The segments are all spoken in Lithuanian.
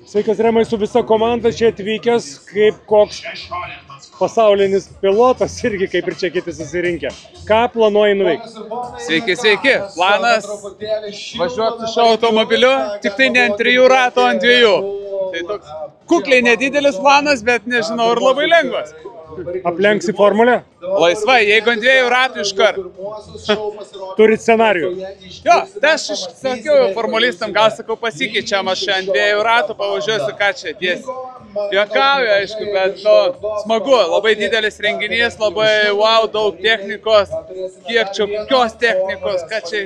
Sveikas, Remai, su visa komanda čia atvykęs, kaip koks pasaulinis pilotas, irgi kaip ir čia kiti susirinkę. Ką planuoji nuveikti? Sveiki, sveiki. Planas važiuoti su šio automobiliu, tik tai ne ant 3 ratų, ant 2. Tai toks kukliai nedidelis planas, bet nežinau, ir labai lengvas. Aplenksi formulę? Laisvai, jeigu ant 2 ratų iškart. Turit scenarijų? Jo, tai aš sakiau formulistam, gal sakau pasikeičiam, aš ant 2 ratų pavažiuosiu, ką čia tiesi. Juokauju, aišku, bet smagu, labai didelis renginys, labai wow, daug technikos, kiek čia kokios technikos, ką čia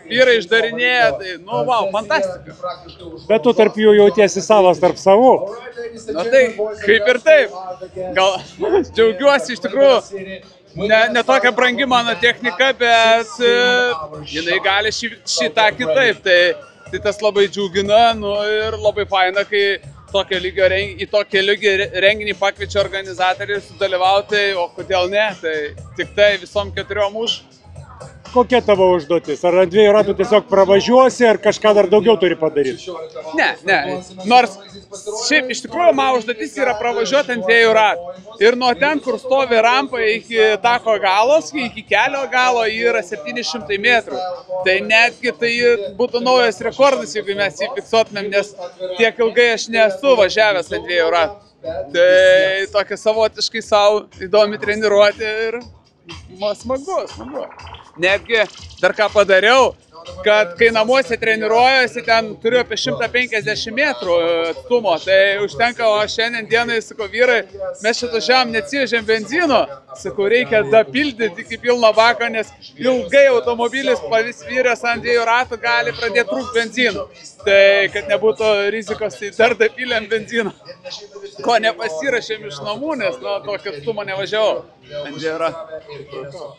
vyrai išdarinėja, tai wow, fantastika. Bet tu tarp jų jautiesi savas tarp savų. Na tai, kaip ir taip. Gal džiaugiuosi iš tikrųjų, ne tokia brangi mano technika, bet jinai gali šitą kitaip, tai tas labai džiugina, ir labai faina, kai į tokio lygio renginį pakviečia organizatoriai sudalyvauti, o kodėl ne, tai tik tai visom 4 už. Kokia tavo užduotis? Ar ant 2 ratų tiesiog pravažiuosi, ar kažką dar daugiau turi padaryti? Ne. Nors šiaip iš tikrųjų mano užduotis yra pravažiuoti ant 2 ratų. Ir nuo ten, kur stovi rampa iki tako galos, iki kelio galo yra 700 metrų. Tai netgi tai būtų naujas rekordas, jeigu mes jį fiksuotumėm, nes tiek ilgai aš nesu važiavęs ant 2 ratų. Tai tokia savotiškai savo įdomi treniruotė ir smagu. Netgi dar ką padariau, kad kai namuose treniruojuosi, ten turiu apie 150 metrų atstumo, tai užtenka, o šiandien dienai, sakau, vyrai, mes šitą žemę neatsivežėm benzino, sakau, reikia dapildyti iki pilno bako, nes ilgai automobilis pavisvyręs ant 2 ratų gali pradėti trūkti benzino. Tai, kad nebūtų rizikos, tai dar dapylėm benzino, ko nepasirašėm iš namų, nes tokio atstumo nevažiavau ant 2 ratų.